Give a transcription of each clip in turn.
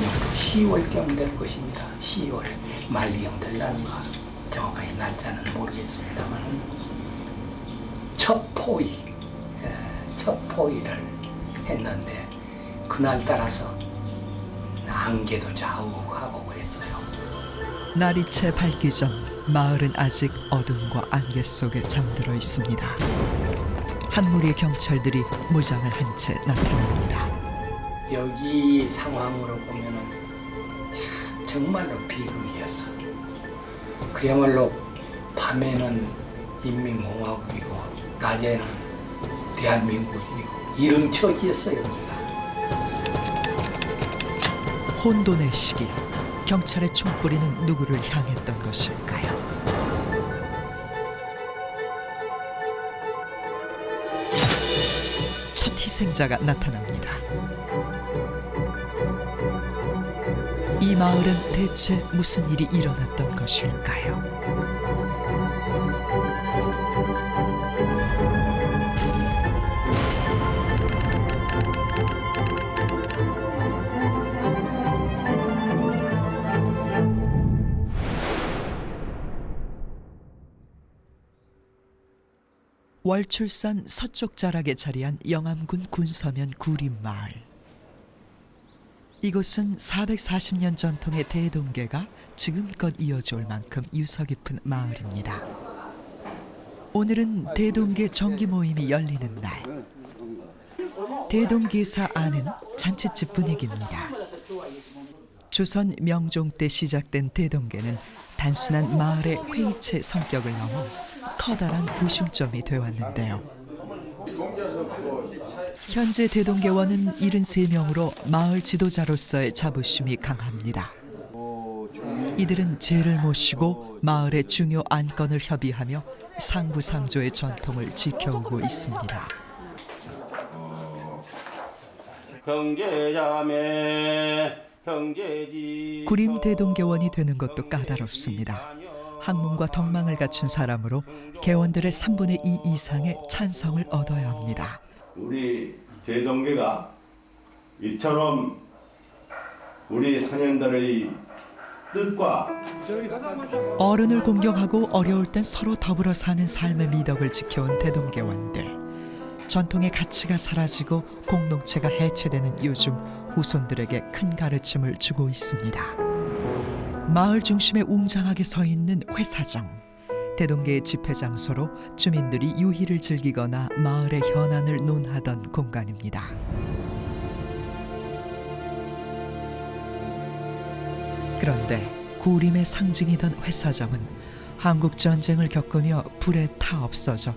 경도 10월경 될 것입니다. 10월 말경 될라는가 정확하게 날짜는 모르겠습니다만 첫 포위를 했는데 그날 따라서 안개도 좌우하고 그랬어요. 날이 채 밝기 전 마을은 아직 어둠과 안개 속에 잠들어 있습니다. 한 무리의 경찰들이 무장을 한 채 나타납니다. 여기 상황으로 보면은 정말로 비극이었어. 그야말로 밤에는 인민공화국이고 낮에는 대한민국이고 이런 처지였어 여기가. 혼돈의 시기, 경찰의 총뿌리는 누구를 향했던 것일까요? 첫 희생자가 나타납니다. 이 마을은 대체 무슨 일이 일어났던 것일까요? 월출산 서쪽 자락에 자리한 영암군 군서면 구림마을. 이곳은 440년 전통의 대동계가 지금껏 이어져 올 만큼 유서 깊은 마을입니다. 오늘은 대동계 정기 모임이 열리는 날. 대동계사 안은 잔칫집 분위기입니다. 조선 명종 때 시작된 대동계는 단순한 마을의 회의체 성격을 넘어 커다란 구심점이 되어왔는데요. 현재 대동계원은 73명으로 마을 지도자로서의 자부심이 강합니다. 이들은 제를 모시고 마을의 중요 안건을 협의하며 상부상조의 전통을 지켜오고 있습니다. 구림 대동계원이 되는 것도 까다롭습니다. 학문과 덕망을 갖춘 사람으로 개원들의 3분의 2 이상의 찬성을 얻어야 합니다. 우리 대동계가 이처럼 우리 선현들의 뜻과 어른을 공경하고 어려울 땐 서로 더불어 사는 삶의 미덕을 지켜온 대동계원들. 전통의 가치가 사라지고 공동체가 해체되는 요즘 후손들에게 큰 가르침을 주고 있습니다. 마을 중심에 웅장하게 서 있는 회사정. 대동계의 집회 장소로 주민들이 유희를 즐기거나 마을의 현안을 논하던 공간입니다. 그런데 구림의 상징이던 회사정은 한국 전쟁을 겪으며 불에 타 없어져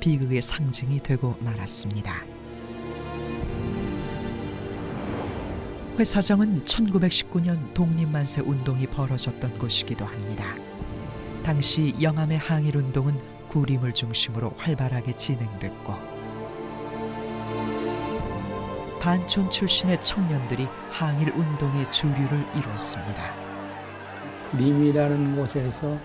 비극의 상징이 되고 말았습니다. 회사정은 1919년 독립만세 운동이 벌어졌던 곳이기도 합니다. 당시 영암의 항일운동은 구림을 중심으로 활발하게 진행됐고 반촌 출신의 청년들이 항일운동의 주류를 이루었습니다. 구림이라는 곳에서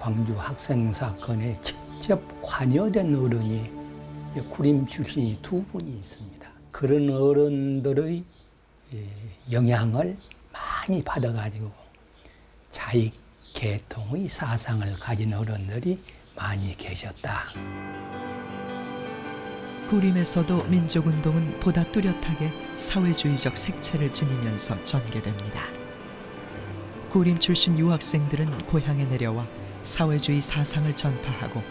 광주 학생 사건에 직접 관여된 어른이 구림 출신이 2분이 있습니다. 그런 어른들의 영향을 많이 받아가지고 자익 계통의 사상을 가진 어른들이 많이 계셨다. 구림에서도 민족운동은 보다 뚜렷하게 사회주의적 색채를 지니면서 전개됩니다. 구림 출신 유학생들은 고향에 내려와 사회주의 사상을 전파하고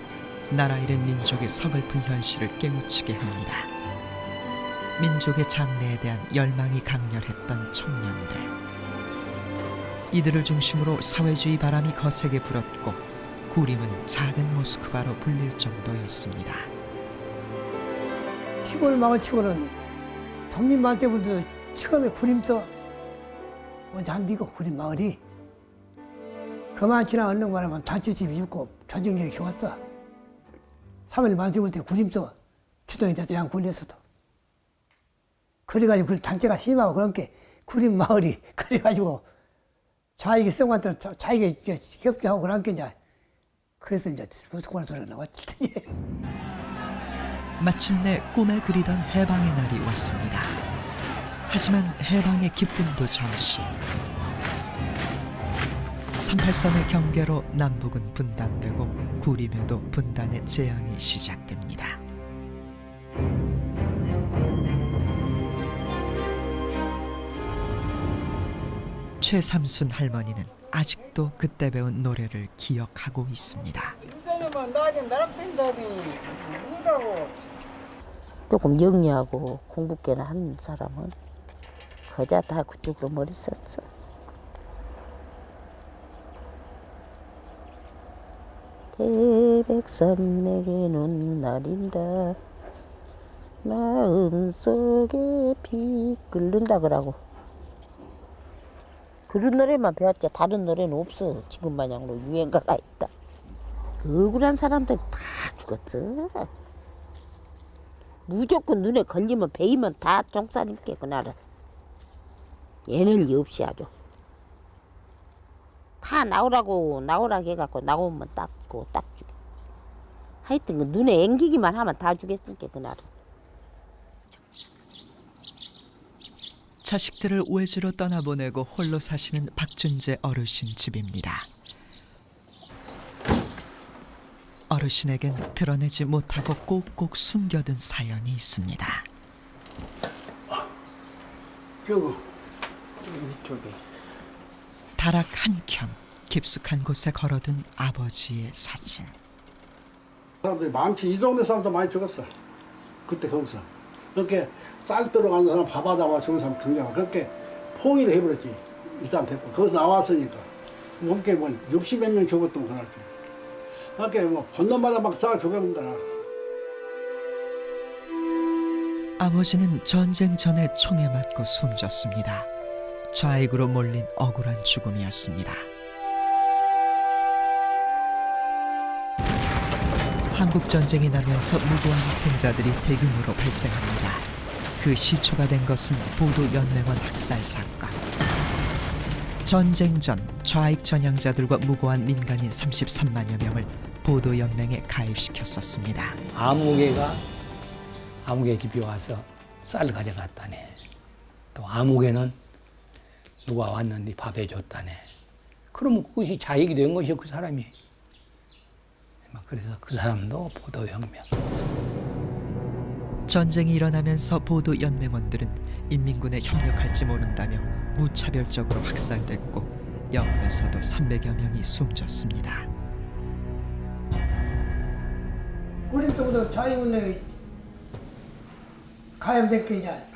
나라 잃은 민족의 서글픈 현실을 깨우치게 합니다. 민족의 장래에 대한 열망이 강렬했던 청년들. 이들을 중심으로 사회주의 바람이 거세게 불었고 구림은 작은 모스크바로 불릴 정도였습니다. 시골 마을 치고는 독립만 때부터 처음에 구림서 먼저 한디고 구림 마을이 그만 지나 어느 말하면 단체집이 있고 조정력이 좋았어. 3일 만세볼 때 구림서 주동이 돼서 양 굴렸어도. 그래가지고 그 단체가 심하고 그런 게 구림 마을이 그래가지고 좌익이 성한테 좌익이 협조하고 그런 게 이제 그래서 이제 무슨 소리가 나왔지. 마침내 꿈에 그리던 해방의 날이 왔습니다. 하지만 해방의 기쁨도 잠시. 38선의 경계로 남북은 분단되고 구림에도 분단의 재앙이 시작됩니다. 최삼순 할머니는 아직도 그때 배운 노래를 기억하고 있습니다. 유전이면 나지 나랑 뺀다니 못하고 조금 영리하고 공부 꽤나 한 사람은 거자 다 그쪽으로 머리 썼어. 태백산맥에 눈날인다 마음속에 비 끓는다 그러고 그런 노래만 배웠지 다른 노래는 없어. 지금 마냥으로 유행가가 있다. 억울한 사람들이 다 죽었어. 무조건 눈에 걸리면 베이면 다 종살임게 그날은. 얘는 이 없이 아주. 다 나오라고 해갖고 나오면 닦고 딱 죽여. 하여튼 그 눈에 앵기기만 하면 다 죽였을게 그날은. 자식들을 외지로 떠나보내고 홀로 사시는 박준재 어르신 집입니다. 어르신에겐 드러내지 못하고 꼭꼭 숨겨둔 사연이 있습니다. 여기 이쪽에 다락 한켠 깊숙한 곳에 걸어둔 아버지의 사진. 사람들이 많지. 이 동네 사람도 많이 죽었어. 그때 거기서. 그렇게 쌀 들어가는 사람 밥하다가 죽은 사람 중요하고 그렇게 포위를 해버렸지. 일단 됐고. 거기서 나왔으니까. 그렇게 뭐 60몇 명 죽었던 그날 때. 그렇게 뭐 건너마다 막 쏴 죽여본다. 아버지는 전쟁 전에 총에 맞고 숨졌습니다. 좌익으로 몰린 억울한 죽음이었습니다. 한국 전쟁이 나면서 무고한 희생자들이 대규모로 발생합니다. 그 시초가 된 것은 보도연맹원 학살 사건. 전쟁 전 좌익 전향자들과 무고한 민간인 33만여 명을 보도연맹에 가입시켰었습니다. 아무개가 아무개 집에 와서 쌀 가져갔다네. 또 아무개는 누가 왔는데 밥 해줬다네. 그러면 그것이 자익이 된 것이요 그 사람이. 그래서 그 사람도 보도혁명. 전쟁이 일어나면서 보도연맹원들은 인민군에 협력할지 모른다며 무차별적으로 학살됐고 영업에서도 300여 명이 숨졌습니다. 우리 때부터 자유운동에 가염된 게 이제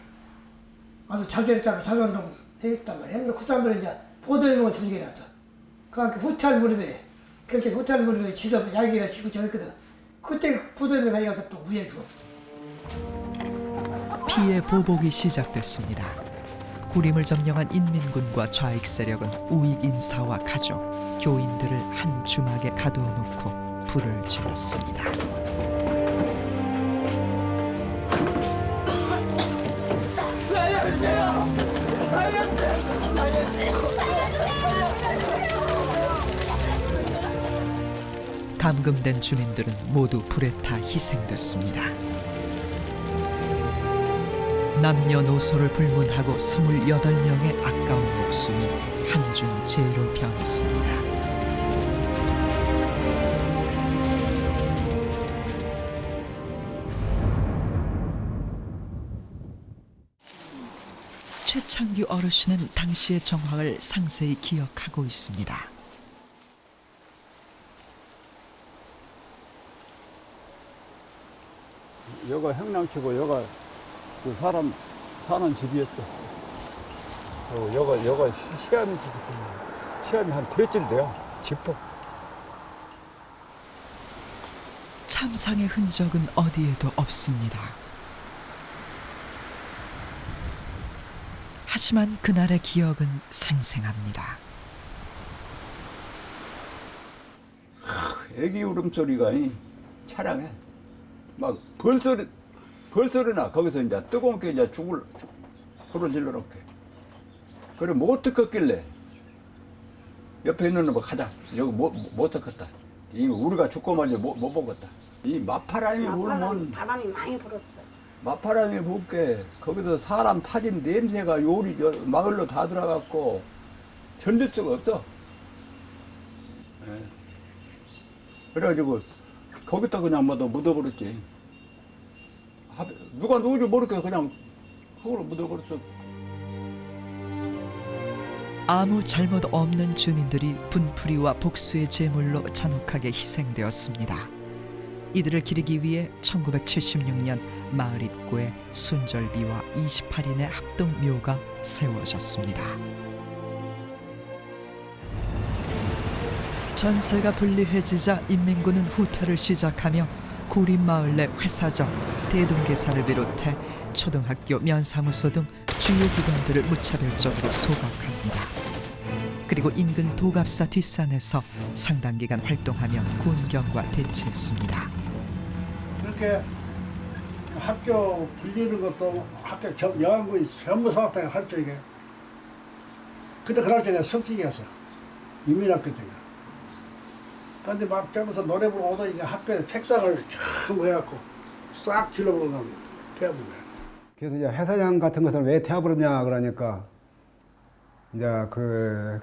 와서 자결했다고 자유운동 했단 말이야. 그 사람들은 이제 보도연맹원 조직해놨어. 그러니까 후퇴할 무렵에 그렇게 후퇴할 무렵에 지서 야기라 시고 저랬거든. 그때 보도연맹 가서 또 무죄 죽었어. 피해 보복이 시작됐습니다. 구림을 점령한 인민군과 좌익 세력은 우익 인사와 가족, 교인들을 한 주막에 가두어 놓고 불을 질렀습니다. 감금된 주민들은 모두 불에 타 희생됐습니다. 남녀노소를 불문하고 28명의 아까운 목숨이 한중 재로 변했습니다. 최창규 어르신은 당시의 정황을 상세히 기억하고 있습니다. 여가 행랑치고 여가 그 사람 사는 집이었어. 여가 시간이 한 대쯤 돼요. 집도. 참상의 흔적은 어디에도 없습니다. 하지만 그날의 기억은 생생합니다. 애기 울음소리가 차량에 막 벌소리나 거기서 이제 뜨거운 게 이제 불을 질러놓게. 그래 못 듣겠길래 옆에 있는 놈 가자. 여기 못 듣겠다. 이미 우리가 죽고 말지 못 보겠다. 이 마파람이 울면 바람이 많이 불었어. 맞바람이 불게 거기서 사람 타진 냄새가 요리 마을로 다 들어갔고 견딜 수가 없어. 예. 그래가지고 거기다 그냥 묻어버렸지. 누가 누군지 모르게 그냥 흙으로 묻어버렸어. 아무 잘못 없는 주민들이 분풀이와 복수의 제물로 잔혹하게 희생되었습니다. 이들을 기리기 위해 1976년 마을 입구에 순절비와 28인의 합동묘가 세워졌습니다. 전세가 분리해지자 인민군은 후퇴를 시작하며 구림마을 내 회사점, 대동계사를 비롯해 초등학교, 면사무소 등 주요 기관들을 무차별적으로 소각합니다. 그리고 인근 도갑사 뒷산에서 상당 기간 활동하며 군경과 대치했습니다. 그렇게 학교 불리는 것도 학교 영안군이 전부 소각당에 할 적에 그때 그날 전에 석기였어. 유민학교 때가. 근데 막 저기서 노래 부르고 오더니 학교에 책상을 전부 해갖고 싹 질러버리고 태워본 거야. 그래서 이제 회사장 같은 것을 왜 태워버렸냐 그러니까 이제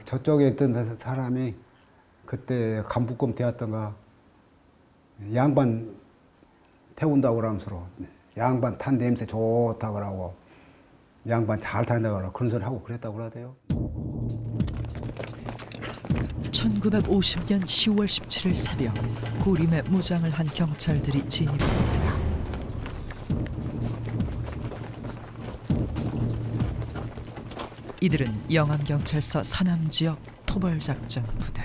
저쪽에 있던 사람이 그때 간부검 되었던가 양반 태운다고 그러면서 양반 탄 냄새 좋다고 그러고 양반 잘 탄다고 그러고 그런 소리 하고 그랬다고 그러대요. 1950년 10월 17일 새벽 구림에 무장을 한 경찰들이 진입합니다. 이들은 영암경찰서 서남지역 토벌작전 부대.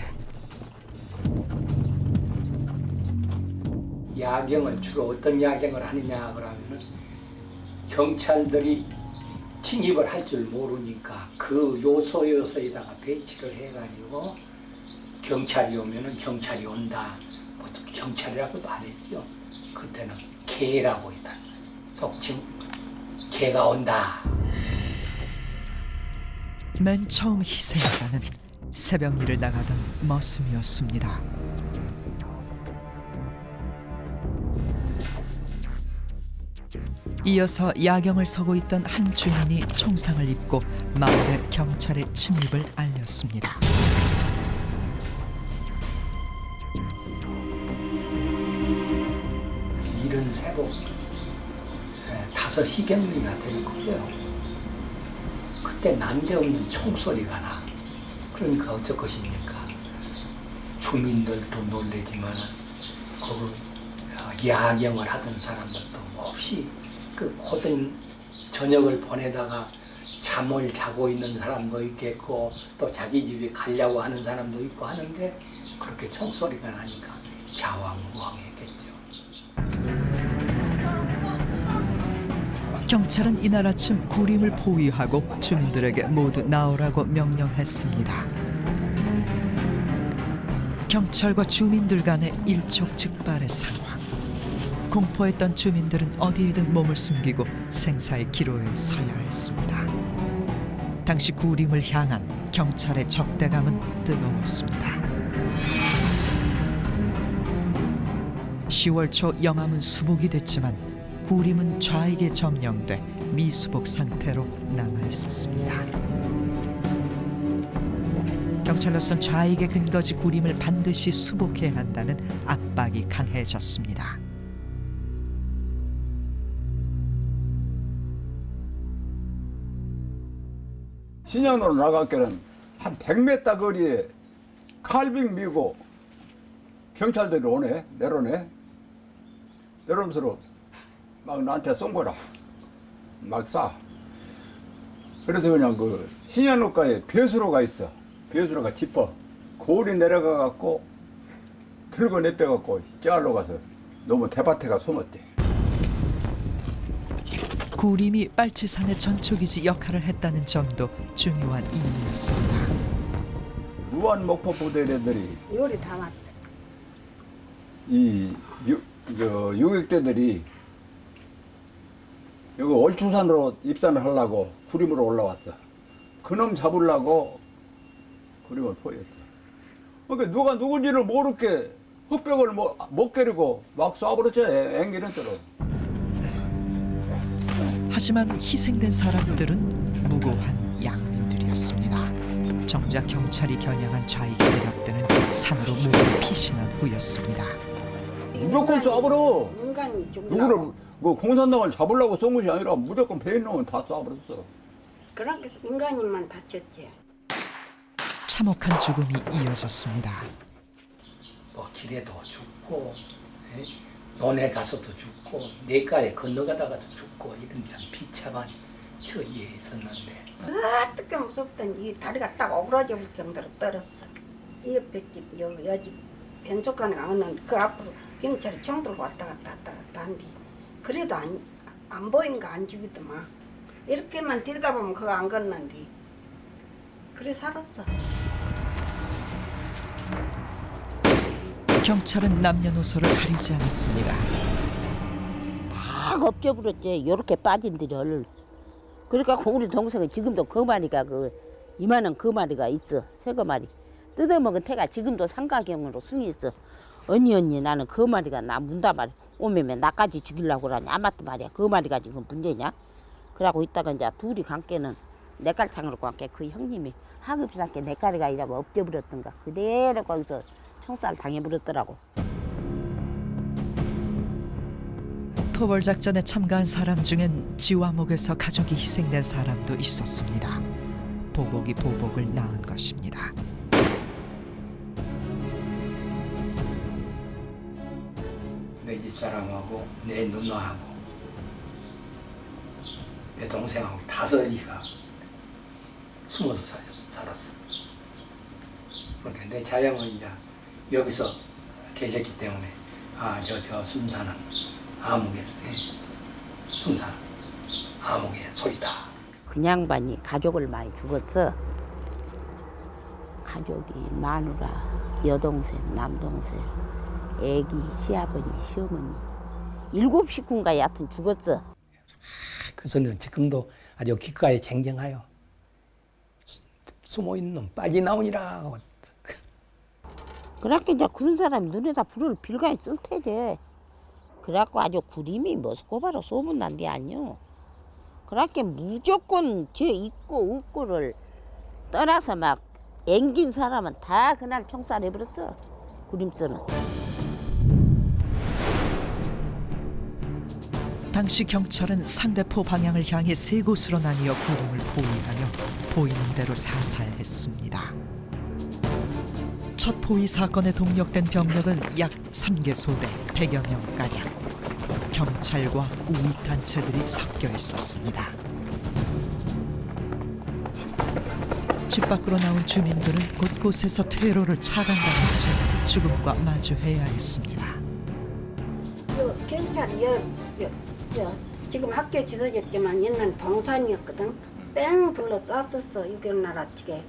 야경을 주로 어떤 야경을 하느냐 그러면은 경찰들이 진입을 할 줄 모르니까 그 요소에다가 배치를 해가지고 경찰이 오면은 경찰이 온다. 뭐 경찰이라고도 안 했죠. 그때는 개라고 했다. 속칭 개가 온다. 맨 처음 희생자는 새벽 일을 나가던 머슴이었습니다. 이어서 야경을 서고 있던 한 주민이 총상을 입고 마을에 경찰의 침입을 알렸습니다. 이른 새벽 5시경리가 될 거예요. 그때 난데없는 총소리가 나. 그러니까 어쩔 것입니까? 주민들도 놀래지만은 그 야경을 하던 사람들도 몹시 그 고된 저녁을 보내다가 잠을 자고 있는 사람도 있겠고 또 자기 집에 가려고 하는 사람도 있고 하는데 그렇게 총소리가 나니까 자왕무왕했겠죠. 경찰은 이날 아침 구림을 포위하고 주민들에게 모두 나오라고 명령했습니다. 경찰과 주민들 간의 일촉즉발의 상황. 공포했던 주민들은 어디에든 몸을 숨기고 생사의 기로에 서야 했습니다. 당시 구림을 향한 경찰의 적대감은 뜨거웠습니다. 10월 초 영암은 수복이 됐지만 구림은 좌익에 점령돼 미수복 상태로 남아 있었습니다. 경찰로선 좌익의 근거지 구림을 반드시 수복해야 한다는 압박이 강해졌습니다. 신현으로 나갈 때는 한 100m 거리에 칼빙 미고 경찰들이 오네, 내려오네. 내려오면서 막 나한테 쏜 거라. 막 쏴. 그래서 그냥 그 신현로가에 배수로가 있어. 배수로가 짚어. 고울이 내려가갖고 들고 내빼갖고 찌알로 가서 너무 대밭에가 숨었대. 구림이 빨치산의 전초기지 역할을 했다는 점도 중요한 이유였습니다. 무한 목포 부대들이 요리 다 맞죠. 이 유격대들이 여기 월추산으로 입산을 하려고 구림으로 올라왔어. 그놈 잡으려고 구림을 포위했어. 그러니까 누가 누군지를 모르게 흑벽을 못 깨리고 막 쏴버렸죠. 앵기는 대로. 하지만 희생된 사람들은 무고한 양민들이었습니다. 정작 경찰이 겨냥한 좌익 세력들은 산으로 몸을 피신한 후였습니다. 무조건 쏴버려. 인간이 좀 누구를 뭐 공산당을 잡으려고 쏜 것이 아니라 무조건 배인 놈은 다 쏴버렸어. 그렇게 해서 인간이만 다쳤지. 참혹한 죽음이 이어졌습니다. 뭐 길에도 죽고, 논에 가서도 죽고, 내가에 건너가다가도 죽고 이런 참 비참한 처지에 있었는데. 어떻게 무섭던 이 다리가 딱 오그라져 볼 정도로 떨었어. 이 옆에 집, 여집 변속간에 가면 그 앞으로 경찰이 총 들고 왔다 갔다 한디 그래도 안 보이니까 안 죽이더만. 이렇게만 들여다보면 그거 안 건넌디. 그래 살았어. 경찰은 남녀노소를 가리지 않았습니다. 다 엎져버렸지. 요렇게 빠진 들을. 그러니까 우리 동생은 지금도 그 마리가 이만한 그 마리가 있어. 새거 마리. 뜯어먹은 태가 지금도 삼각형으로 승이 있어. 언니 나는 그 마리가 나 문다 말이야. 오면 나까지 죽이려고 그러냐. 아마도 말이야. 그 마리가 지금 문제냐. 그러고 있다가 이제 둘이 관계는 내깔창으로 관계 그 형님이 하급스럽게 내깔이가 이라고 엎져버렸던가. 그대로 거기서 총살 당해버렸더라고. 토벌 작전에 참가한 사람 중엔 지화목에서 가족이 희생된 사람도 있었습니다. 보복이 보복을 낳은 것입니다. 내 집사람하고 내 누나하고 내 동생하고 다섯이가 숨어서 살았어. 그러니까 내 자영은 이제 여기서 계셨기 때문에 저 순사는 암흑의 순사 암흑의 소리다. 그 양반이 가족을 많이 죽었어. 가족이 마누라, 여동생, 남동생, 애기, 시아버지, 시어머니 7 식구인가 여하튼 죽었어. 그래서는 지금도 아주 귓가에 쟁쟁하여 숨어있는 놈 빠져나오니라 하고. 그렇게 이제 그런 사람이 눈에다 불을 빌가에 쓸 테지. 그래갖고 아주 구림이 머스코바로 소문난 게 아니오. 그렇게 무조건 죄 있고 없고를 떠나서 막 앵긴 사람은 다 그날 총살해버렸어. 구림서는. 당시 경찰은 상대포 방향을 향해 3곳으로 나뉘어 구름을 포위하며 보이는 대로 사살했습니다. 첫 포위 사건에 동력된 병력은 약 3개소대 100여 명가량. 경찰과 우익단체들이 섞여 있었습니다. 집 밖으로 나온 주민들은 곳곳에서 퇴로를 차단당한 채 죽음과 마주해야 했습니다. 경찰이 지금 학교 지서졌지만 옛날 동산이었거든. 뺑 둘러쌌었어. 6.25 아치게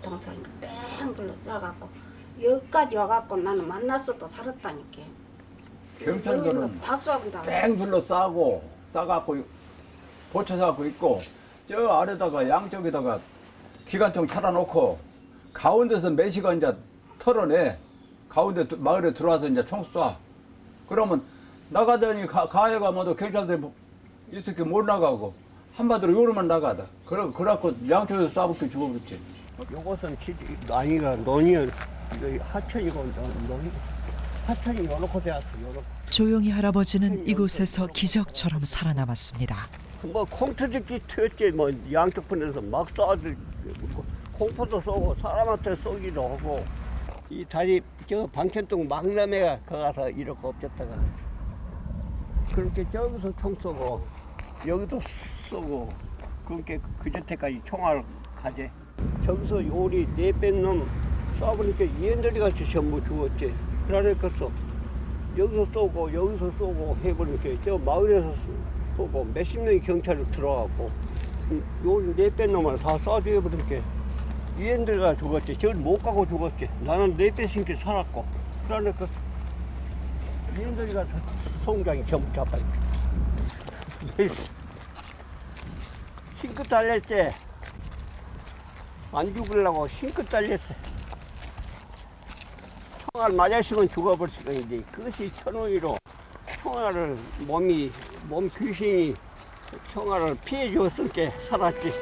동산이 뺑 둘러싸갖고 여기까지 와갖고 나는 만났어도 살았다니까. 경찰들은 다 쏴본다. 뺑 둘러싸고 싸갖고 보쳐서갖고 있고 저 아래다가 양쪽에다가 기관총 차려놓고 가운데서 매시가 이제 털어내. 가운데 마을에 들어와서 이제 총 쏴. 그러면 나가더니 가해 가면도 경찰들이 이렇게 못 나가고 한마디로 요로만 나가다. 그래갖고 양쪽에서 쏴붙게 죽어버렸지. 요것은 아니가 논이 하천이고 논이 하천이 요렇게 되었어. 요렇게. 조용히 할아버지는 이곳에서 기적처럼 살아남았습니다. 뭐 콩터지기 튀었지 뭐 양쪽 편에서 막 쏴들 콩포도 쏘고 사람한테 쏘기도 하고 이 다리 저 방천동 막남에가 거가서 이렇게 엎졌다가 그렇게 저기서 총 쏘고 여기도 쏘고 그렇게 그저태까지 총알 가재 저기서 요리 4백 놈 쏴보니까 얘네들이 같이 전부 죽었지. 그러니까 여기서 쏘고 여기서 쏘고 해보니까 저 마을에서 쏘고 몇십 명이 경찰이 들어가고 요리 4백 놈을 다 쏴 죽여버리니까 얘네들이 죽었지. 저기 못 가고 죽었지. 나는 4배씩 살았고 그러니까 얘네들이 가서 송장이 전부 잡아요. 싱크 달릴 때 안 죽으려고 싱크 달렸어. 총알 맞았으면 죽어버렸을 건데 그것이 천우이로 총알을 몸 귀신이 총알을 피해 줬으니까 살았지.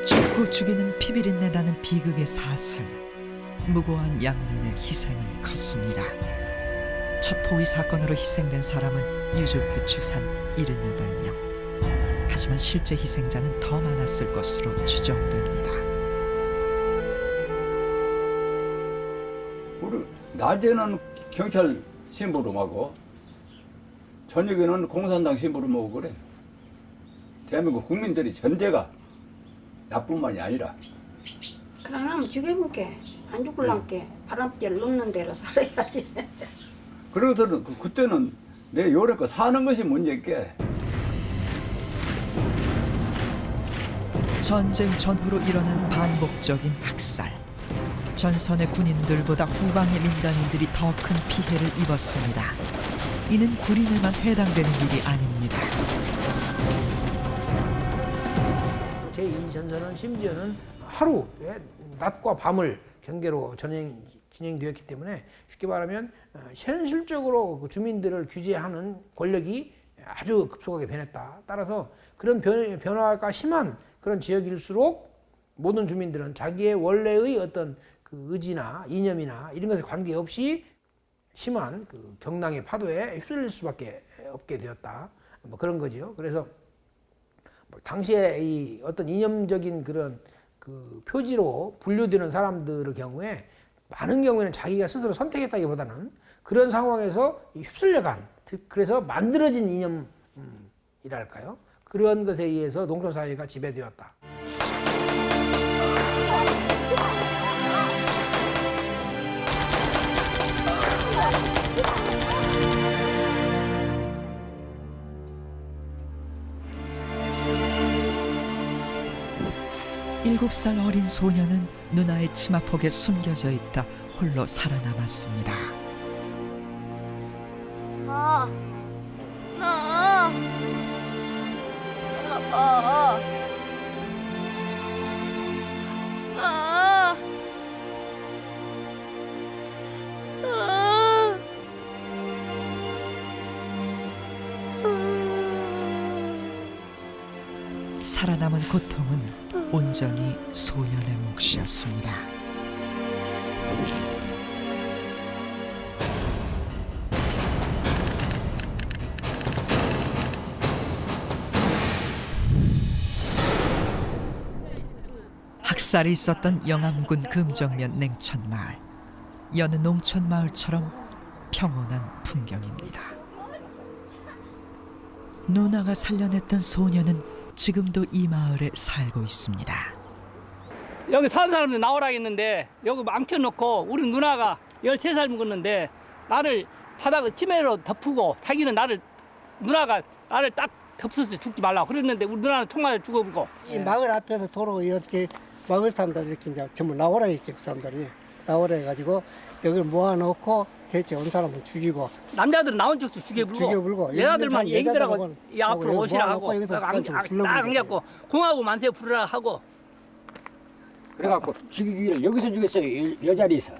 죽고 죽이는 피비린내 나는 비극의 사슬. 무고한 양민의 희생은 컸습니다. 첫 포위 사건으로 희생된 사람은 유족회 추산 78명. 하지만 실제 희생자는 더 많았을 것으로 추정됩니다. 우리 낮에는 경찰 심부름하고 저녁에는 공산당 심부름하고 그래. 대한민국 국민들이 전제가 나뿐만이 아니라 그러면 죽여볼게. 안 죽을란게 바람대를 놓는 대로 살아야지. 그러고서는 그때는 내 요래껏 사는 것이 문제일게. 전쟁 전후로 일어난 반복적인 학살. 전선의 군인들보다 후방의 민간인들이 더 큰 피해를 입었습니다. 이는 군인에만 해당되는 일이 아닙니다. 제2전선은 심지어는 하루, 낮과 밤을 경계로 진행되었기 때문에 쉽게 말하면 현실적으로 주민들을 규제하는 권력이 아주 급속하게 변했다. 따라서 그런 변화가 심한 그런 지역일수록 모든 주민들은 자기의 원래의 어떤 그 의지나 이념이나 이런 것에 관계없이 심한 그 경랑의 파도에 휩쓸릴 수밖에 없게 되었다. 뭐 그런 거죠. 그래서 당시에 이 어떤 이념적인 그런 그 표지로 분류되는 사람들의 경우에 많은 경우에는 자기가 스스로 선택했다기보다는 그런 상황에서 휩쓸려간, 그래서 만들어진 이념이랄까요? 그런 것에 의해서 농촌 사회가 지배되었다. 일곱 살 어린 소녀는 누나의 치마폭에 숨겨져 있다 홀로 살아남았습니다. 나 아빠. 살아남은 고통은 온전히 소년의 몫이었습니다. 학살이 있었던 영암군 금정면 냉천마을. 여느 농촌마을처럼 평온한 풍경입니다. 누나가 살려냈던 소녀는 지금도 이 마을에 살고 있습니다. 여기 사는 사람들 나오라 했는데 여기 망쳐놓고 우리 누나가 13살 먹었는데 나를 바닥에 치매로 덮고 자기는 누나가 나를 딱 덮어서 죽지 말라고 그랬는데 우리 누나는 총 맞아 죽어버리고. 이 마을 앞에서 도로 이렇게 마을 사람들 이렇게 이제 전부 나오라 했지, 그 사람들이. 나오라 해가지고 여기를 모아놓고 대체 온 사람은 죽이고. 남자들은 나온 척도 죽여불고 여자들만 얘기들하고 이 앞으로 오시라 하고 딱 안잡고 공하고 만세 부르라 하고. 그래갖고 죽이기를 여기서 죽였어요. 여자리에서.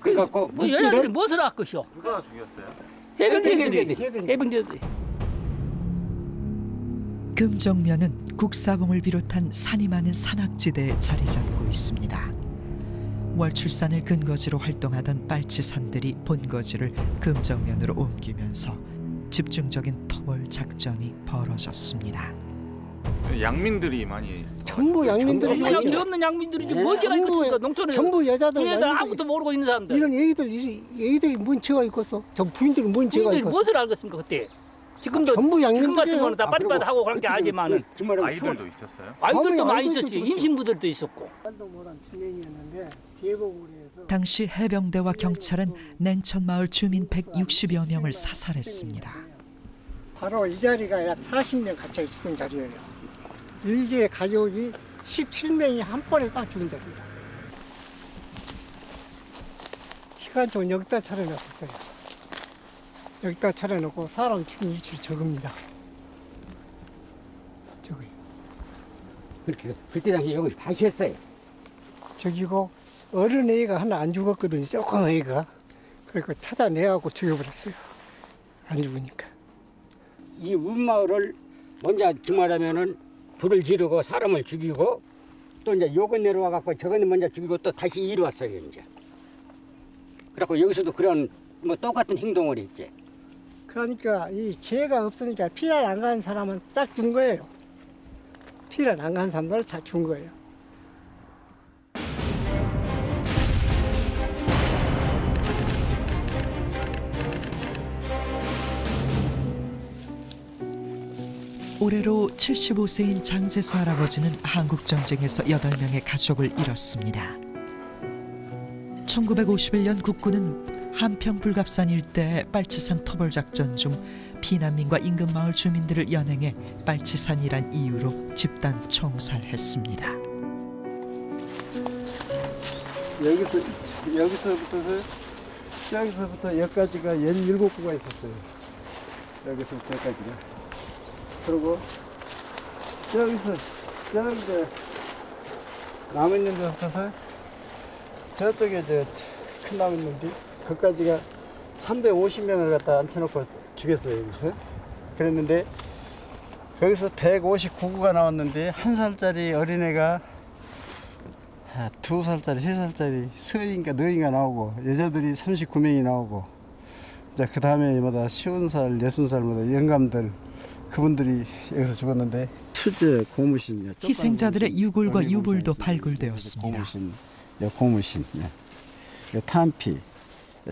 그래갖고 그 여자들이 무엇을 할 것이오? 누가 죽였어요? 해병대들이. 금정면은 국사봉을 비롯한 산이 많은 산악지대에 자리 잡고 있습니다. 월출산을 근거지로 활동하던 빨치산들이 본거지를 금정면으로 옮기면서 집중적인 토벌 작전이 벌어졌습니다. 양민들이 많이 전부 양민들이 전부 없는 양민들이지 뭐가 있겠습니까? 농촌에 전부 여자들 아무것도 모르고 있는 사람들. 이런 애기들이 뭔 죄가 있겠어? 저 부인들은 뭔 죄가 부인들이 있겠어? 무엇을 알겠습니까 그때? 지금도 전부 지금 같은 양민들이에요. 거는 다 빠릿빠릿하고 그런 게 알지만은 아이들도 있었어요? 아이들도 많이 있었지. 임신부들도 있었고. 당시 해병대와 경찰은 냉천마을 주민 160여 명을 사살했습니다. 바로 이 자리가 약 40명 갇혀 죽은 자리예요. 일제의 가족이 17명이 한 번에 딱 죽은 자리입니다. 시간총 여기다 차려놨었어요. 여기다 차려놓고 사람 죽인 일출이 적습니다. 저기. 그렇게 그때 당시 여기 파시했어요. 저기고 어른 애가 하나 안 죽었거든요. 조그만 애가. 그러니까 찾아내갖고 죽여버렸어요. 안 죽으니까. 이 운마을을 먼저 주말하면은 불을 지르고 사람을 죽이고 또 이제 요건 내려와 갖고 저건 먼저 죽이고 또 다시 이리 왔어요 이제. 그래갖고 여기서도 그런 뭐 똑같은 행동을 했지. 그러니까 이 죄가 없으니까 피를 안 가는 사람은 딱 준 거예요. 피를 안 가는 사람들 다 준 거예요. 올해로 75세인 장재수 할아버지는 한국전쟁에서 8명의 가족을 잃었습니다. 1951년 국군은 한평 불갑산 일대 빨치산 토벌작전 중 피난민과 인근 마을 주민들을 연행해 빨치산이란 이유로 집단 총살했습니다. 여기서부터 여기까지가 17구가 있었어요. 여기서부터 여기까지가. 그리고 저기서 저기 나무 있는 데부터서 저쪽에 큰 나무 있는데 거기까지가 350명을 갖다 앉혀놓고 죽였어요. 여기서. 그랬는데 여기서 159구가 나왔는데 1살짜리 어린애가 2살짜리, 3살짜리 서인가 너인가 나오고 여자들이 39명이 나오고 이제 그 다음에 마다 50살, 60살마다 영감들 그분들이 여기서 죽었는데 수제 고무신 희생자들의 유골과 유불도 발굴되었습니다. 고무신, 고무신, 탄피,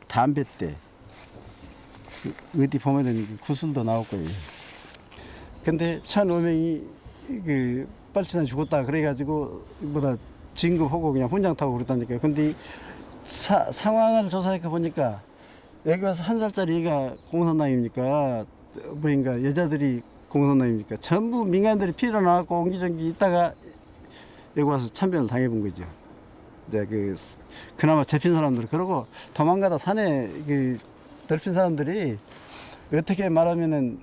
담뱃대 어디 보면은 구슬도 나오고요. 근데 1,500명이 그 빨치산 죽었다 그래가지고 뭐다 진급하고 그냥 훈장 타고 그랬다니까요. 근데 상황을 조사해 보니까 여기 와서 1살짜리 애가 공산당입니까? 뭐인가 여자들이 공산당입니까? 전부 민간들이 피로 나왔고 옹기종기 있다가 여기 와서 참변을 당해본 거죠. 이제 그나마 잡힌 사람들 그러고 도망가다 산에 넓힌 사람들이 어떻게 말하면은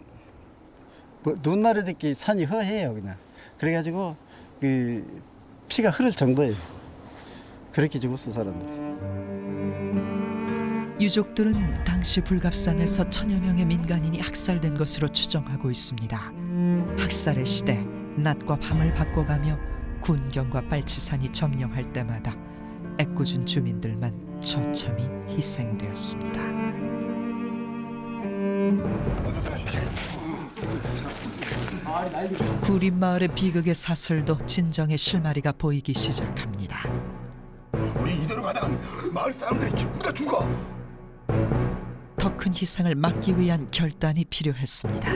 뭐 눈날에 듣기 산이 허해요 그냥. 그래가지고 피가 흐를 정도예요. 그렇게 죽었어 사람들이. 유족들은 당시 불갑산에서 1000여 명의 민간인이 학살된 것으로 추정하고 있습니다. 학살의 시대, 낮과 밤을 바꿔가며 군경과 빨치산이 점령할 때마다 애꿎은 주민들만 처참히 희생되었습니다. 구림마을의 비극의 사슬도 진정의 실마리가 보이기 시작합니다. 우리 이대로 가다간 마을 사람들이 전부 다 죽어. 더 큰 희생을 막기 위한 결단이 필요했습니다.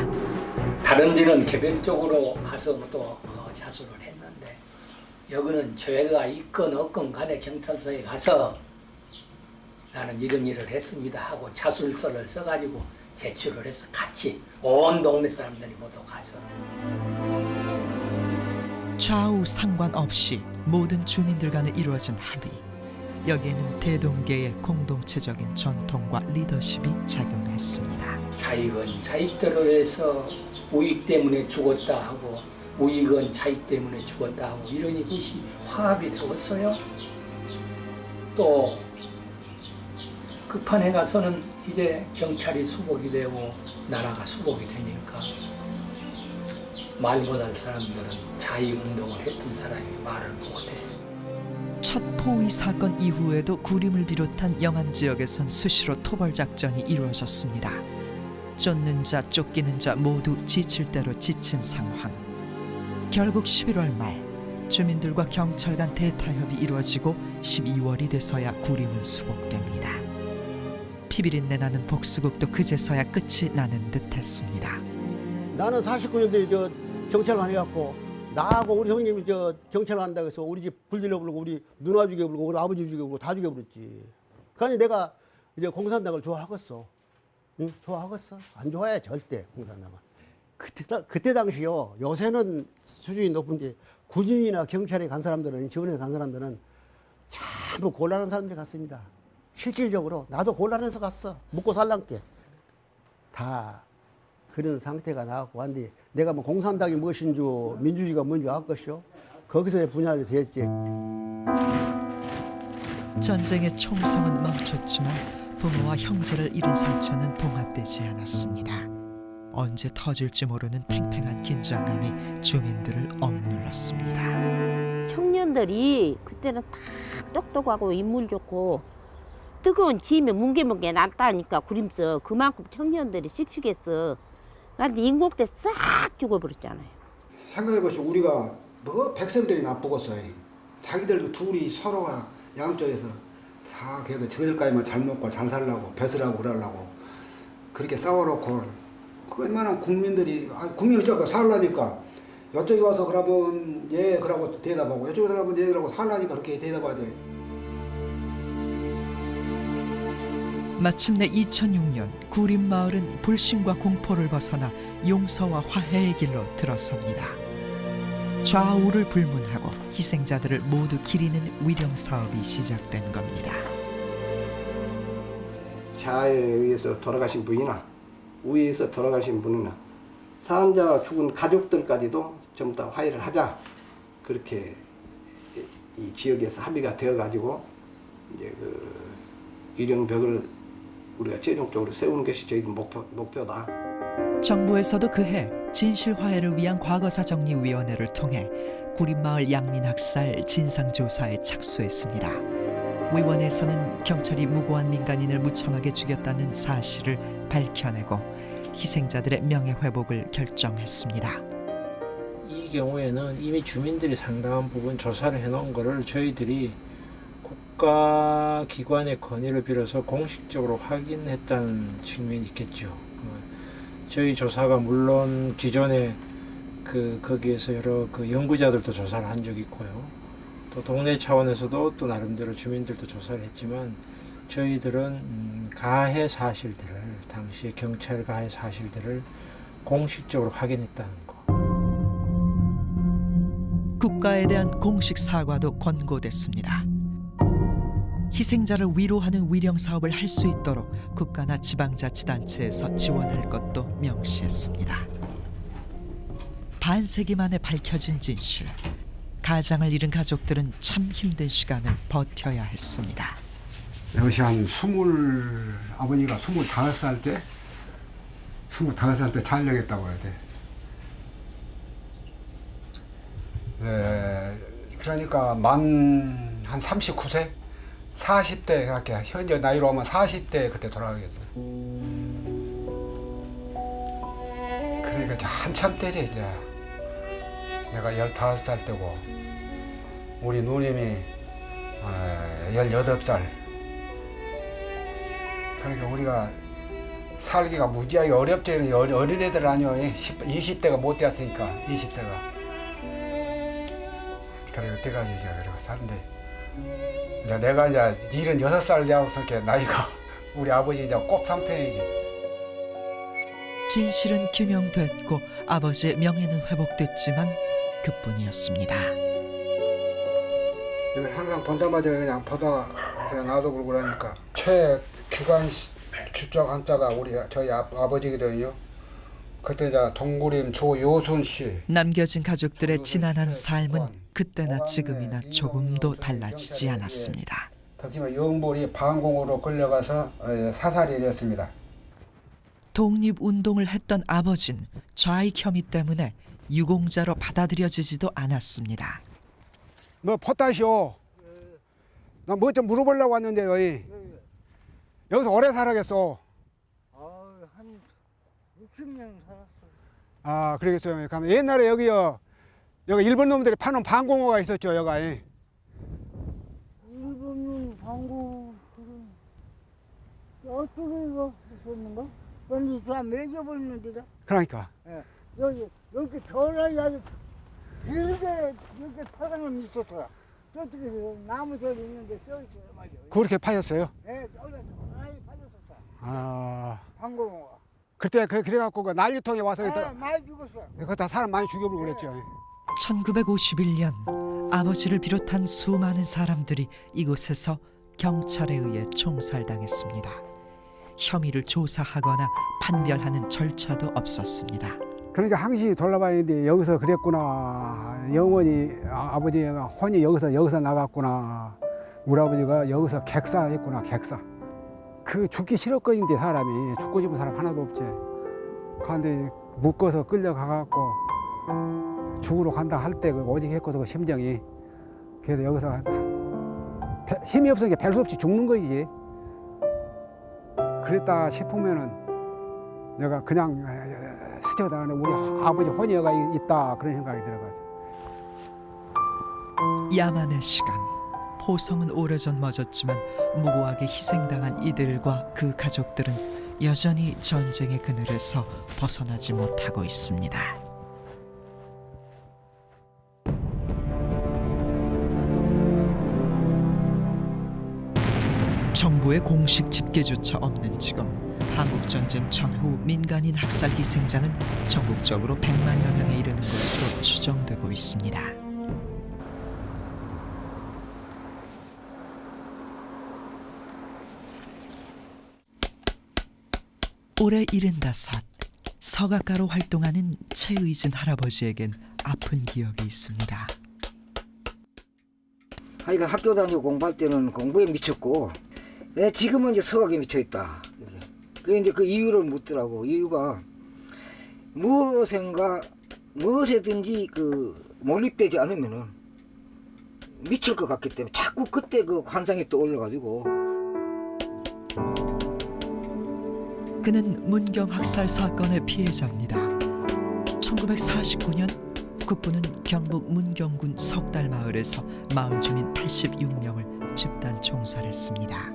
다른 데는 개별적으로 가서 또 자수를 했는데 여기는 죄가 있건 없건 간에 경찰서에 가서 나는 이런 일을 했습니다 하고 자술서를 써가지고 제출을 해서 같이 온 동네 사람들이 모두 가서 좌우 상관없이 모든 주민들 간에 이루어진 합의. 여기에는 대동계의 공동체적인 전통과 리더십이 작용했습니다. 자익은 자익대로 해서 우익 때문에 죽었다 하고 우익은 자익 때문에 죽었다 하고 이러니 그것이 화합이 되었어요. 또 급한 해 가서는 이제 경찰이 수복이 되고 나라가 수복이 되니까 말 못할 사람들은 자익운동을 했던 사람이 말을 못해. 첫 포위 사건 이후에도 구림을 비롯한 영암 지역에선 수시로 토벌 작전이 이루어졌습니다. 쫓는 자 쫓기는 자 모두 지칠 대로 지친 상황. 결국 11월 말 주민들과 경찰 간 대타협이 이루어지고 12월이 돼서야 구림은 수복됩니다. 피비린내 나는 복수국도 그제서야 끝이 나는 듯했습니다. 나는 49년도에 경찰관 해갖고 나하고 우리 형님이 경찰관 한다고 해서 우리 집 불 질러버리고 우리 누나 죽여버리고 우리 아버지 죽여버리고 다 죽여버렸지. 그러니 내가 이제 공산당을 좋아하겠어. 응? 좋아하겠어? 안 좋아해 절대 공산당은. 그때 당시요. 요새는 수준이 높은데 군인이나 경찰에 간 사람들은 지원에 간 사람들은 전부 곤란한 사람들이 갔습니다. 실질적으로 나도 곤란해서 갔어. 먹고 살란게 다 그런 상태가 나왔고 한데 내가 뭐 공산당이 무엇인 줄 민주주의가 뭔지 알 것이요. 거기서의 분야를 됐지. 전쟁의 총성은 멈췄지만 부모와 형제를 잃은 상처는 봉합되지 않았습니다. 언제 터질지 모르는 팽팽한 긴장감이 주민들을 억눌렀습니다. 청년들이 그때는 다 똑똑하고 인물 좋고 뜨거운 짐에 뭉게뭉게 났다니까 구림서 그만큼 청년들이 씩씩했어. 근데 인공 때 싹 죽어버렸잖아요. 생각해보시오. 우리가 뭐 백성들이 나쁘겠어요. 자기들도 둘이 서로가 양쪽에서 다 그래도 저들까지만 잘 먹고 잘 살라고 벼슬하고 그러려고 그렇게 싸워놓고 그 웬만한 국민들이 국민을 저거 살라니까 이쪽에 와서 그러면 예 그러고 대답하고 이쪽에 그러면 예 그러고 살라니까 그렇게 대답해야 돼. 마침내 2006년 구림마을은 불신과 공포를 벗어나 용서와 화해의 길로 들어섭니다. 좌우를 불문하고 희생자들을 모두 기리는 위령사업이 시작된 겁니다. 자해에 의해서 돌아가신 분이나 우위에서 돌아가신 분이나 사람자가 죽은 가족들까지도 전부 다 화해를 하자, 그렇게 이 지역에서 합의가 되어가지고 이제 그 위령벽을 우리가 최종적으로 세우는 것이 저희 목표다. 정부에서도 그해 진실화해를 위한 과거사정리위원회를 통해 구림마을 양민학살 진상조사에 착수했습니다. 위원회에서는 경찰이 무고한 민간인을 무참하게 죽였다는 사실을 밝혀내고 희생자들의 명예회복을 결정했습니다. 이 경우에는 이미 주민들이 상당한 부분 조사를 해놓은 거를 저희들이 국가기관의 건의를 빌어서 공식적으로 확인했다는 측면이 있겠죠. 저희 조사가 물론 기존에 거기에서 여러 연구자들도 조사를 한 적이 있고요. 또 동네 차원에서도 또 나름대로 주민들도 조사를 했지만 저희들은 가해 사실들을, 당시에 경찰 가해 사실들을 공식적으로 확인했다는 거. 국가에 대한 공식 사과도 권고됐습니다. 희생자를 위로하는 위령사업을 할 수 있도록 국가나 지방자치단체에서 지원할 것도 명시했습니다. 반세기 만에 밝혀진 진실. 가장을 잃은 가족들은 참 힘든 시간을 버텨야 했습니다. 이것이 한 아버지가 25살 때 25살 때 촬영했다고 해야 돼. 그러니까 만 한 39세? 40대 이렇게 현재 나이로 하면 40대 그때 돌아가겠어요. 그러니까 한참 때지 이제. 내가 15살 때고 우리 누님이 18살. 그러니까 우리가 살기가 무지하게 어렵지. 어린애들 아니요. 20대가 못 되었으니까 20세가. 그래 그때까지 이제 그러고 사는데 이제 내가 이제 76살 되어서 이렇게 나이가 우리 아버지 이제 꼭 3편이지. 진실은 규명됐고 아버지의 명예는 회복됐지만 그뿐이었습니다. 이거 항상 본다마자 그냥 보다가 그냥 나도 그러고 그러니까 최규관 주적 한자가 저희 아버지거든요. 그때 이제 동구림 조효순 씨. 남겨진 가족들의 지난한 삶은 그때나 지금이나 조금도 달라지지 않았습니다. 특히나 영볼이 방공으로 끌려가서 사살이 됐습니다. 독립운동을 했던 아버진 좌익 혐의 때문에 유공자로 받아들여지지도 않았습니다. 뭐 포타시오. 나 뭐 좀 물어보려고 왔는데요. 여기서 오래 살아겠어. 한 60년 살았어요. 아 그러겠어요. 그럼 옛날에 여기 일본 놈들이 파는 방공호가 있었죠. 여가. 일본은 방구 어떻게 이거 있었는가? 근데 다 매겨버리는데다. 그러니까. 예. 여기 겨울에 아주 길게 이렇게 파장은 있었어요. 저쪽에 나무 저기 있는데 저기 말이에요. 그렇게 파였어요? 네, 저기 많이 파졌었어요. 아. 방공호가. 그때 그래갖고 그 난리통에 와서 많이 죽었어요. 그거 다 사람 많이 죽여버리고 그랬죠. 1951년 아버지를 비롯한 수많은 사람들이 이곳에서 경찰에 의해 총살당했습니다. 혐의를 조사하거나 판별하는 절차도 없었습니다. 그러니까 항시 돌아봐야지 여기서 그랬구나. 영원히 아버지가 혼이 여기서 나갔구나. 우리 아버지가 여기서 객사했구나. 객사. 그 죽기 싫었거든데 사람이 죽고 싶은 사람 하나도 없지. 그런데 묶어서 끌려가갖고 죽으러 간다 할 때 그 오직 했거든 그 심정이. 그래서 여기서 힘이 없으니까 별 수 없이 죽는 거지. 그랬다 싶으면은 내가 그냥 스쳐가다가 우리 아버지 혼여가 있다 그런 생각이 들어가지고. 야만의 시간. 포성은 오래전 멎었지만 무고하게 희생당한 이들과 그 가족들은 여전히 전쟁의 그늘에서 벗어나지 못하고 있습니다. 정부의 공식 집계조차 없는 지금 한국전쟁 전후 민간인 학살 희생자는 전국적으로 100만여 명에 이르는 것으로 추정되고 있습니다. 올해 75, 서각가로 활동하는 최의진 할아버지에겐 아픈 기억이 있습니다. 하여간 학교 다니고 공부할 때는 공부에 미쳤고 지금은 이제 서각에 미쳐있다. 그런데 그 이유를 묻더라고. 이유가 무엇에든지 그 몰입되지 않으면은 미칠 것 같기 때문에 자꾸 그때 그 관상이 떠올라가지고. 그는 문경 학살 사건의 피해자입니다. 1949년 국부는 경북 문경군 석달마을에서 마을 주민 86명을 집단 총살했습니다.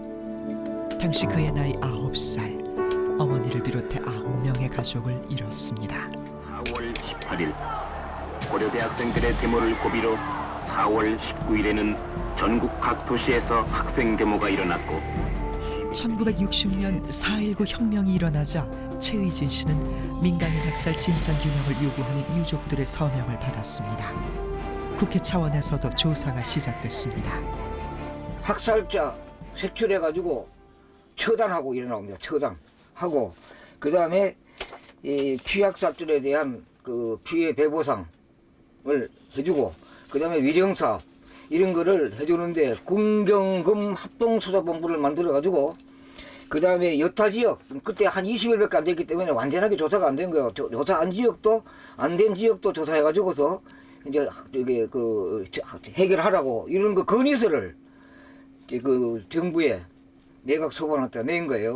당시 그의 나이 9살, 어머니를 비롯해 9명의 가족을 잃었습니다. 4월 18일 고려대 학생들의 데모를 고비로 4월 19일에는 전국 각 도시에서 학생 데모가 일어났고 1960년 4.19 혁명이 일어나자 최의진 씨는 민간인 학살 진상규명을 요구하는 유족들의 서명을 받았습니다. 국회 차원에서도 조사가 시작됐습니다. 학살자 색출해가지고 처단하고 일어납니다. 처단하고 그 다음에 이 피학살들에 대한 그 피해 배보상을 해주고 그 다음에 위령사업 이런 거를 해주는데 군경금 합동수사본부를 만들어가지고 그 다음에 여타 지역 그때 한 20일밖에 안 됐기 때문에 완전하게 조사가 안 된 거예요. 조사 안 지역도 안 된 지역도 조사해가지고서 이제 이게 그 해결하라고 이런 거 건의서를 그 정부에 내각 소관한테 낸 거예요.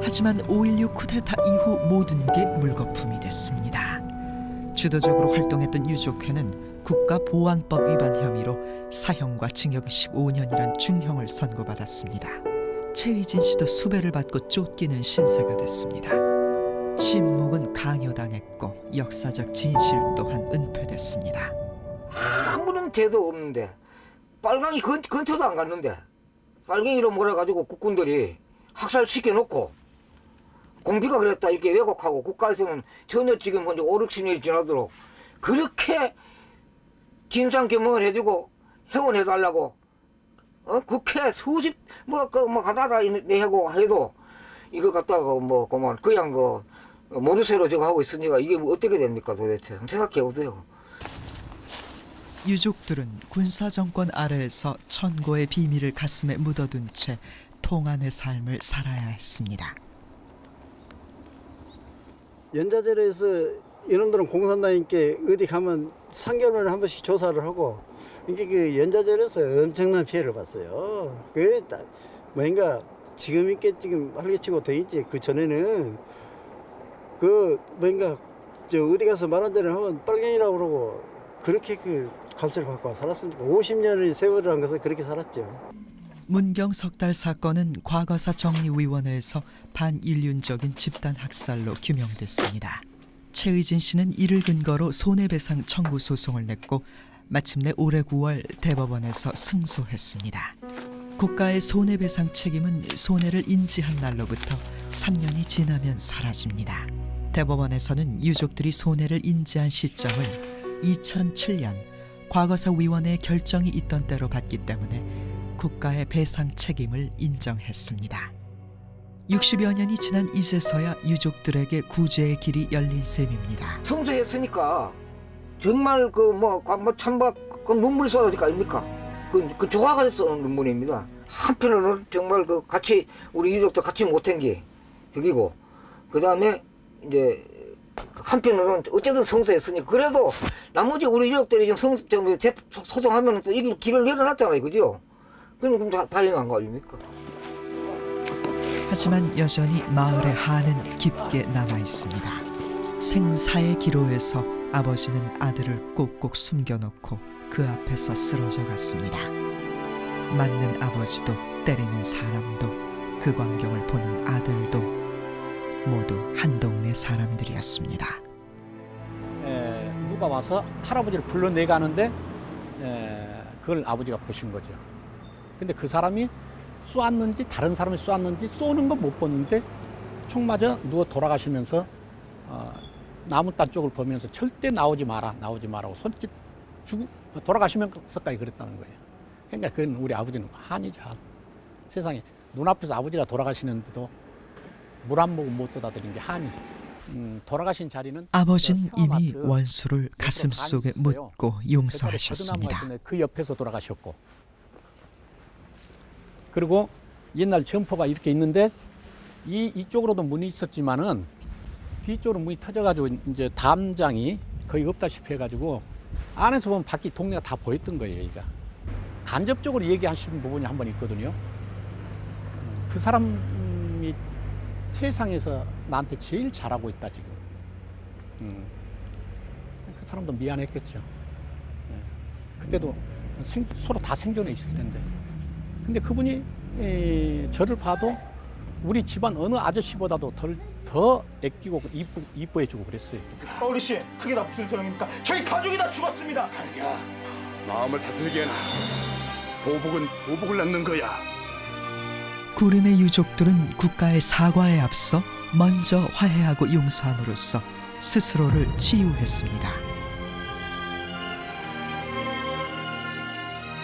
하지만 5.16 쿠데타 이후 모든 게 물거품이 됐습니다. 주도적으로 활동했던 유족회는 국가보안법 위반 혐의로 사형과 징역 15년이란 중형을 선고받았습니다. 최의진 씨도 수배를 받고 쫓기는 신세가 됐습니다. 침묵은 강요당했고 역사적 진실 또한 은폐됐습니다. 아무런 죄도 없는데 빨강이 근처도 안 갔는데 빨갱이로 몰아가지고 국군들이 학살시켜놓고 공비가 그랬다 이렇게 왜곡하고 국가에서는 전혀 지금 먼저 5, 60년이 지나도록 그렇게 진상규명을 해주고 회원해달라고 국회 수십 가다가 내하고 해도 이거 갖다가 그만 그냥 모르쇠로 저거 하고 있으니까 이게 어떻게 됩니까 도대체 생각해보세요. 유족들은 군사정권 아래에서 천고의 비밀을 가슴에 묻어둔 채 통안의 삶을 살아야 했습니다. 연자절에서 이놈들은 공산당이니까 어디 가면 3개월에 한 번씩 조사를 하고 이게 그 연자절에서 엄청난 피해를 봤어요. 그 뭔가 지금 있게 지금 활개치고 돼 있지. 그 전에는 그 뭔가 저 어디 가서 만원전을 하면 빨갱이라고 그러고 그렇게 그 관세를 받고 살았습니다. 50년의 세월을 한 것은 그렇게 살았죠. 문경 석달 사건은 과거사 정리위원회에서 반인륜적인 집단 학살로 규명됐습니다. 최의진 씨는 이를 근거로 손해배상 청구 소송을 냈고 마침내 올해 9월 대법원에서 승소했습니다. 국가의 손해배상 책임은 손해를 인지한 날로부터 3년이 지나면 사라집니다. 대법원에서는 유족들이 손해를 인지한 시점을 2007년 과거사위원회의 결정이 있던 때로 봤기 때문에 국가의 배상 책임을 인정했습니다. 60여 년이 지난 이제서야 유족들에게 구제의 길이 열린 셈입니다. 성소했으니까 정말 참박 눈물 쏟아질 거 아닙니까? 그 좋아가 쏘는 눈물입니다. 한편으로는 정말 그 같이 우리 유족도 같이 못한 게 여기고, 그 다음에 이제 한편으로는 어쨌든 성사했으니 그래도 나머지 우리 유족들이 좀 소송하면 또 이길 길을 열어놨잖아요, 그죠? 그럼 다행한 거 아닙니까? 하지만 여전히 마을의 한은 깊게 남아 있습니다. 생사의 기로에서 아버지는 아들을 꼭꼭 숨겨놓고 그 앞에서 쓰러져 갔습니다. 맞는 아버지도 때리는 사람도 그 광경을 보는 아들도 모두 한 동네 사람들이었습니다. 누가 와서 할아버지를 불러내가는데 그걸 아버지가 보신 거죠. 근데 그 사람이 쏘았는지 다른 사람이 쏘았는지 쏘는 건 못 봤는데 총 맞아 누워 돌아가시면서 나무딴 쪽을 보면서 절대 나오지 마라고 손짓 주고 돌아가시면서까지 그랬다는 거예요. 그러니까 그건 우리 아버지는 한이죠. 세상에 눈앞에서 아버지가 돌아가시는데도 물 한 모금 못 떠다드린 게 한이. 돌아가신 자리는 아버지는 이미 원수를 가슴속에 묻고 용서하셨습니다. 그 옆에서 돌아가셨고, 그리고 옛날 점포가 이렇게 있는데 이쪽으로도 문이 있었지만은 뒤쪽으로 문이 터져가지고 이제 담장이 거의 없다시피 해가지고 안에서 보면 밖이 동네가 다 보였던 거예요. 여기가 간접적으로 얘기하시는 부분이 한 번 있거든요. 그 사람이 세상에서 나한테 제일 잘하고 있다 지금. 그 사람도 미안했겠죠. 그때도 서로 다 생존해 있을 텐데. 근데 그분이 저를 봐도 우리 집안 어느 아저씨보다도 더 아끼고 이뻐해주고 그랬어요. 어르신, 그게 다 무슨 소용입니까? 저희 가족이 다 죽었습니다. 아니야, 마음을 다스리게 해라. 보복을 낳는 거야. 구림의 유족들은 국가의 사과에 앞서 먼저 화해하고 용서함으로써 스스로를 치유했습니다.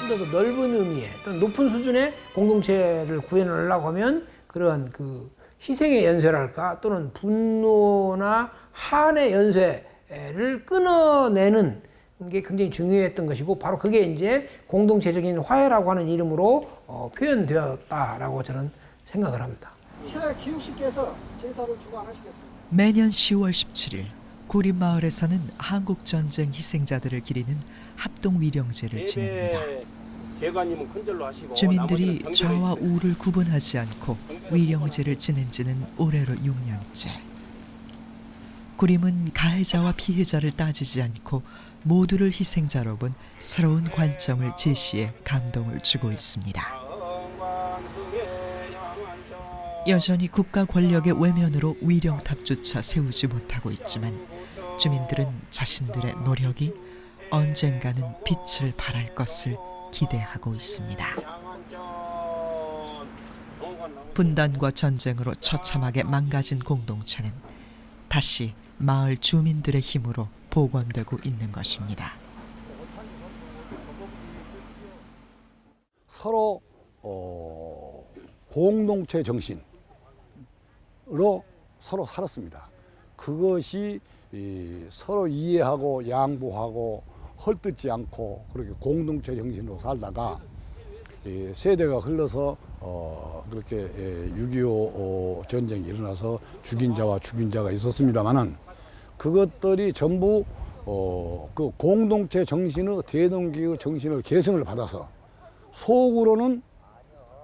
더 넓은 의미의 또는 높은 수준의 공동체를 구현하려고 하면 그런 그 희생의 연쇄랄까 또는 분노나 한의 연쇄를 끊어내는 게 굉장히 중요했던 것이고, 바로 그게 이제 공동체적인 화해라고 하는 이름으로 표현되었다라고 저는 생각을 합니다. 최 기육씨께서 제사를 주관하시겠습니다. 매년 10월 17일 구림마을에서는 한국전쟁 희생자들을 기리는 합동위령제를 지냅니다. 주민들이 좌와 우를 구분하지 않고 위령제를 지낸 지는 올해로 6년째. 구림은 가해자와 피해자를 따지지 않고 모두를 희생자로 본 새로운 관점을 제시해 감동을 주고 있습니다. 여전히 국가 권력의 외면으로 위령탑조차 세우지 못하고 있지만 주민들은 자신들의 노력이 언젠가는 빛을 발할 것을 기대하고 있습니다. 분단과 전쟁으로 처참하게 망가진 공동체는 다시 마을 주민들의 힘으로 복원되고 있는 것입니다. 서로 공동체 정신으로 서로 살았습니다. 그것이 서로 이해하고 양보하고 헐뜯지 않고 그렇게 공동체 정신으로 살다가 세대가 흘러서 그렇게 6.25 전쟁이 일어나서 죽인 자와 죽인 자가 있었습니다만은 그것들이 전부 그 공동체 정신의 대동기의 정신을 계승을 받아서 속으로는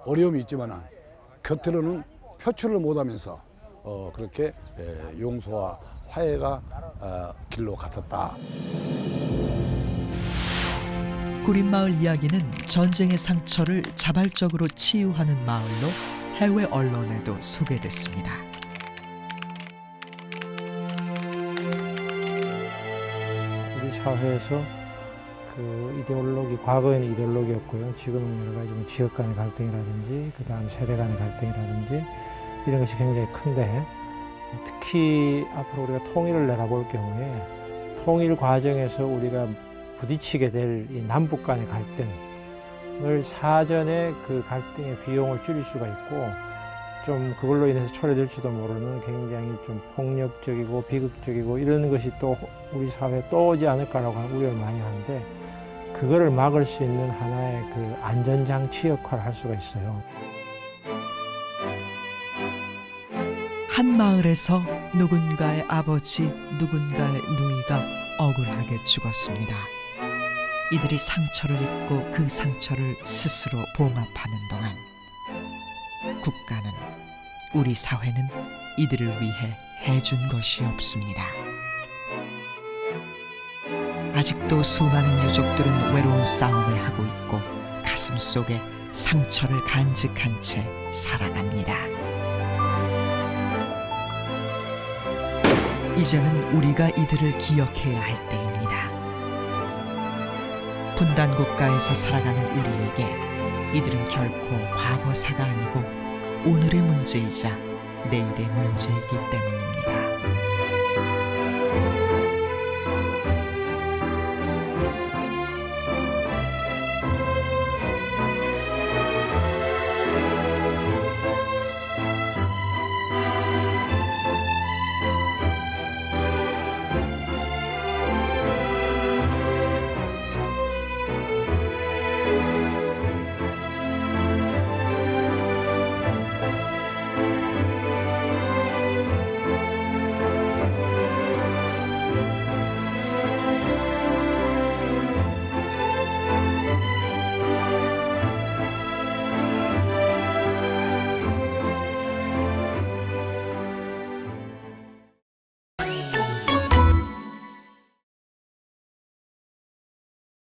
어려움이 있지만은 겉으로는 표출을 못하면서 그렇게 용서와 화해가 길로 갔었다. 구림마을 이야기는 전쟁의 상처를 자발적으로 치유하는 마을로 해외 언론에도 소개됐습니다. 우리 사회에서 그 이데올로기, 과거에는 이데올로기였고요. 지금은 여러 가지 뭐 지역 간의 갈등이라든지 그다음 세대 간의 갈등이라든지 이런 것이 굉장히 큰데, 특히 앞으로 우리가 통일을 내다볼 경우에 통일 과정에서 우리가 부딪히게 될 이 남북 간의 갈등을 사전에 그 갈등의 비용을 줄일 수가 있고, 좀 그걸로 인해서 초래될지도 모르는 굉장히 좀 폭력적이고 비극적이고 이런 것이 또 우리 사회에 또 오지 않을까라고 우려를 많이 하는데, 그거를 막을 수 있는 하나의 그 안전장치 역할을 할 수가 있어요. 한 마을에서 누군가의 아버지, 누군가의 누이가 억울하게 죽었습니다. 이들이 상처를 입고 그 상처를 스스로 봉합하는 동안 국가는, 우리 사회는 이들을 위해 해준 것이 없습니다. 아직도 수많은 유족들은 외로운 싸움을 하고 있고 가슴 속에 상처를 간직한 채 살아갑니다. 이제는 우리가 이들을 기억해야 할 때입니다. 분단 국가에서 살아가는 우리에게 이들은 결코 과거사가 아니고 오늘의 문제이자 내일의 문제이기 때문입니다.